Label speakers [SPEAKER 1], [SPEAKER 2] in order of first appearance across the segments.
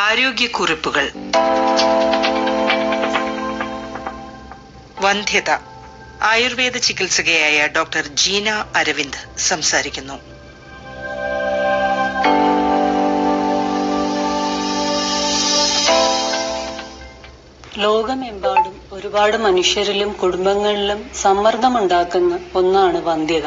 [SPEAKER 1] ആരോഗ്യക്കുറിപ്പുകൾ. വന്ധ്യത. Ayurveda ചികിത്സകയായ doctor Jeena Aravind സംസാരിക്കുന്നു.
[SPEAKER 2] ലോകമെമ്പാടും ഒരുപാട് മനുഷ്യരിലും കുടുംബങ്ങളിലും സമ്മർദ്ദമുണ്ടാക്കുന്ന ഒന്നാണ് വന്ധ്യത.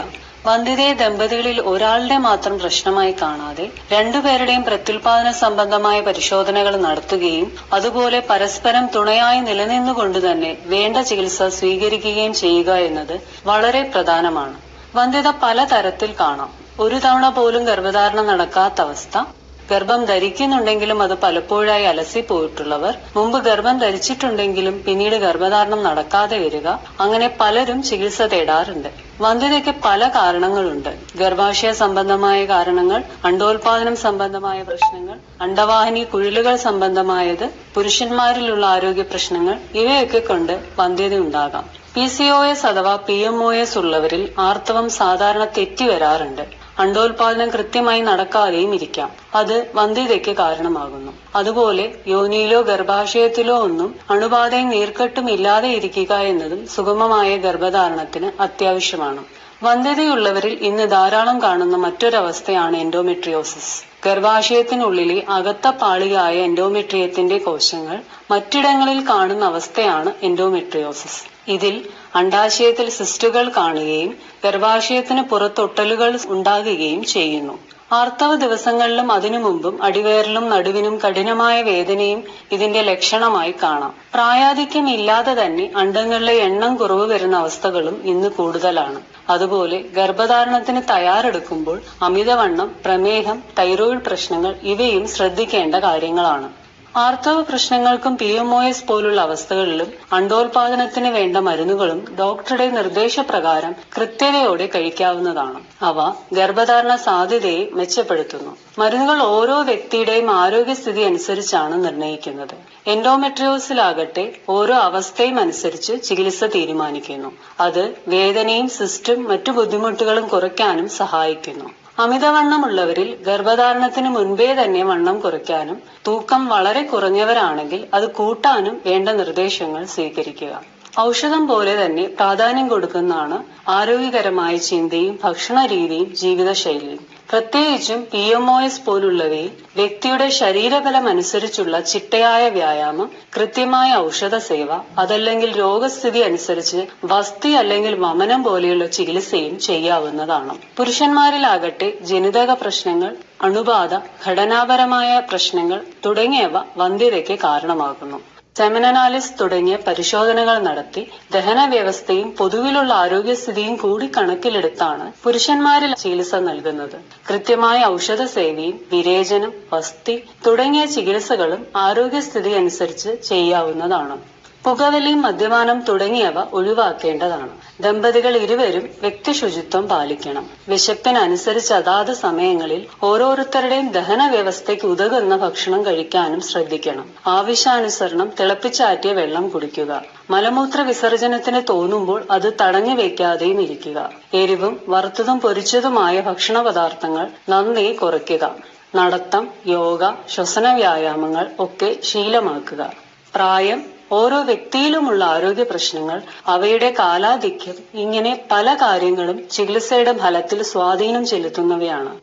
[SPEAKER 2] വന്ധ്യതയെ ദമ്പതികളിൽ ഒരാളുടെ മാത്രം പ്രശ്നമായി കാണാതെ രണ്ടുപേരുടെയും പ്രത്യുൽപാദന സംബന്ധമായ പരിശോധനകൾ നടത്തുകയും അതുപോലെ പരസ്പരം തുണയായി നിലനിന്നുകൊണ്ട് തന്നെ വേണ്ട ചികിത്സ സ്വീകരിക്കുകയും ചെയ്യുക എന്നത് വളരെ പ്രധാനമാണ്. വന്ധ്യത പല തരത്തിൽ കാണാം. ഒരു തവണ പോലും ഗർഭധാരണം നടക്കാത്ത അവസ്ഥ, ഗർഭം ധരിക്കുന്നുണ്ടെങ്കിലും അത് പലപ്പോഴായി അലസിപ്പോയിട്ടുള്ളവർ, മുമ്പ് ഗർഭം ധരിച്ചിട്ടുണ്ടെങ്കിലും പിന്നീട് ഗർഭധാരണം നടക്കാതെ വരിക, അങ്ങനെ പലരും ചികിത്സ തേടാറുണ്ട്. വന്ധ്യതയ്ക്ക് പല കാരണങ്ങളുണ്ട്. ഗർഭാശയ സംബന്ധമായ കാരണങ്ങൾ, അണ്ഡോൽപാദനം സംബന്ധമായ പ്രശ്നങ്ങൾ, അണ്ഡവാഹിനി കുഴലുകൾ സംബന്ധമായത്, പുരുഷന്മാരിലുള്ള ആരോഗ്യ പ്രശ്നങ്ങൾ, ഇവയൊക്കെ കൊണ്ട് വന്ധ്യത ഉണ്ടാകാം. PCOS അഥവാ PMOS ഉള്ളവരിൽ ആർത്തവം സാധാരണ തെറ്റി വരാറുണ്ട്. അണ്ഡോൽപാദനം കൃത്യമായി നടക്കാതെയും ഇരിക്കാം. അത് വന്ധ്യതയ്ക്ക് കാരണമാകുന്നു. അതുപോലെ യോനിയിലോ ഗർഭാശയത്തിലോ ഒന്നും അണുബാധയും നീർക്കെട്ടും ഇല്ലാതെ ഇരിക്കുക എന്നതും സുഗമമായ ഗർഭധാരണത്തിന് അത്യാവശ്യമാണ്. വന്ധ്യതയുള്ളവരിൽ ഇന്ന് ധാരാളം കാണുന്ന മറ്റൊരവസ്ഥയാണ് എൻഡോമെട്രിയോസിസ്. ഗർഭാശയത്തിനുള്ളിലെ അകത്ത പാളിയായ എൻഡോമെട്രിയത്തിന്റെ കോശങ്ങൾ മറ്റിടങ്ങളിൽ കാണുന്ന അവസ്ഥയാണ് എൻഡോമെട്രിയോസിസ്. ഇതിൽ അണ്ഡാശയത്തിൽ സിസ്റ്റുകൾ കാണുകയും ഗർഭാശയത്തിന് പുറത്തൊട്ടലുകൾ ഉണ്ടാകുകയും ചെയ്യുന്നു. ആർത്തവ ദിവസങ്ങളിലും അതിനു മുമ്പും അടിവയറിലും നടുവിനും കഠിനമായ വേദനയും ഇതിന്റെ ലക്ഷണമായി കാണാം. പ്രായാധിക്യം ഇല്ലാതെ തന്നെ അണ്ഡങ്ങളിലെ എണ്ണം കുറവ് വരുന്ന അവസ്ഥകളും ഇന്ന് കൂടുതലാണ്. അതുപോലെ ഗർഭധാരണത്തിന് തയ്യാറെടുക്കുമ്പോൾ അമിതവണ്ണം, പ്രമേഹം, തൈറോയിഡ് പ്രശ്നങ്ങൾ ഇവയും ശ്രദ്ധിക്കേണ്ട കാര്യങ്ങളാണ്. ആർത്തവ പ്രശ്നങ്ങൾക്കും PMOS പോലുള്ള അവസ്ഥകളിലും അണ്ഡോൽപാദനത്തിന് വേണ്ട മരുന്നുകളും ഡോക്ടറുടെ നിർദ്ദേശപ്രകാരം കൃത്യതയോടെ കഴിക്കാവുന്നതാണ്. അവ ഗർഭധാരണ സാധ്യതയെ മെച്ചപ്പെടുത്തുന്നു. മരുന്നുകൾ ഓരോ വ്യക്തിയുടെയും ആരോഗ്യസ്ഥിതി അനുസരിച്ചാണ് നിർണയിക്കുന്നത്. എൻഡോമെട്രിയോസിലാകട്ടെ ഓരോ അവസ്ഥയും അനുസരിച്ച് ചികിത്സ തീരുമാനിക്കുന്നു. അത് വേദനയും സിസ്റ്റും മറ്റു ബുദ്ധിമുട്ടുകളും കുറയ്ക്കാനും സഹായിക്കുന്നു. അമിതവണ്ണമുള്ളവരിൽ ഗർഭധാരണത്തിന് മുൻപേ തന്നെ വണ്ണം കുറയ്ക്കാനും, തൂക്കം വളരെ കുറഞ്ഞവരാണെങ്കിൽ അത് കൂട്ടാനും വേണ്ട നിർദ്ദേശങ്ങൾ സ്വീകരിക്കുക. ഔഷധം പോലെ തന്നെ പ്രാധാന്യം കൊടുക്കുന്നതാണ് ആരോഗ്യകരമായ ചിന്തയും ഭക്ഷണ രീതിയും ജീവിതശൈലിയും. പ്രത്യേകിച്ചും PMOS പോലുള്ളവയിൽ വ്യക്തിയുടെ ശരീരബലം അനുസരിച്ചുള്ള ചിട്ടയായ വ്യായാമം, കൃത്യമായ ഔഷധ സേവ, അതല്ലെങ്കിൽ രോഗസ്ഥിതി അനുസരിച്ച് വസ്തി അല്ലെങ്കിൽ വമനം പോലെയുള്ള ചികിത്സയും ചെയ്യാവുന്നതാണ്. പുരുഷന്മാരിലാകട്ടെ ജനിതക പ്രശ്നങ്ങൾ, അണുബാധ, ഘടനാപരമായ പ്രശ്നങ്ങൾ തുടങ്ങിയവ വന്ധ്യതയ്ക്ക് കാരണമാകുന്നു. സെമിനനാലിസ് തുടങ്ങിയ പരിശോധനകൾ നടത്തി ദഹന വ്യവസ്ഥയും പൊതുവിലുള്ള ആരോഗ്യസ്ഥിതിയും കൂടി കണക്കിലെടുത്താണ് പുരുഷന്മാരിൽ ചികിത്സ നൽകുന്നത്. കൃത്യമായ ഔഷധ സേവയും വിരേചനം, വസ്തി തുടങ്ങിയ ചികിത്സകളും ആരോഗ്യസ്ഥിതി അനുസരിച്ച് ചെയ്യാവുന്നതാണ്. പുകവലി, മദ്യപാനം തുടങ്ങിയവ ഒഴിവാക്കേണ്ടതാണ്. ദമ്പതികൾ ഇരുവരും വ്യക്തിശുചിത്വം പാലിക്കണം. വിശപ്പിനനുസരിച്ച് അതാത് സമയങ്ങളിൽ ഓരോരുത്തരുടെയും ദഹന വ്യവസ്ഥയ്ക്ക് ഉതകുന്ന ഭക്ഷണം കഴിക്കാനും ശ്രദ്ധിക്കണം. ആവശ്യാനുസരണം തിളപ്പിച്ചാറ്റിയ വെള്ളം കുടിക്കുക. മലമൂത്ര വിസർജനത്തിന് തോന്നുമ്പോൾ അത് തടഞ്ഞു വെക്കാതെയും ഇരിക്കുക. എരിവും വറുത്തതും പൊരിച്ചതുമായ ഭക്ഷണ പദാർത്ഥങ്ങൾ നന്നായി കുറയ്ക്കുക. നടത്തം, യോഗ, ശ്വസന വ്യായാമങ്ങൾ ഒക്കെ ശീലമാക്കുക. പ്രായം, ഓരോ വ്യക്തിയിലുമുള്ള ആരോഗ്യ പ്രശ്നങ്ങൾ, അവയുടെ കാലാധിക്യം, ഇങ്ങനെ പല കാര്യങ്ങളും ചികിത്സയുടെ ഫലത്തിൽ സ്വാധീനം ചെലുത്തുന്നവയാണ്.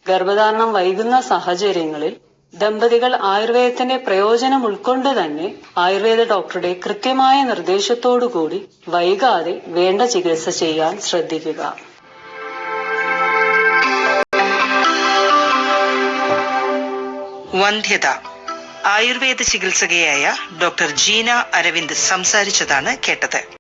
[SPEAKER 2] ഗർഭധാരണം വൈകുന്ന സാഹചര്യങ്ങളിൽ ദമ്പതികൾ ആയുർവേദത്തിന്റെ പ്രയോജനം ഉൾക്കൊണ്ട് തന്നെ ആയുർവേദ ഡോക്ടറുടെ കൃത്യമായ നിർദ്ദേശത്തോടുകൂടി വൈകാതെ വേണ്ട ചികിത്സ ചെയ്യാൻ ശ്രദ്ധിക്കുക.
[SPEAKER 1] വന്ധ്യത. ആയുർവേദ ചികിത്സകയായ ഡോക്ടർ ജീന അരവിന്ദ് സംസാരിച്ചതാണ് കേട്ടത്.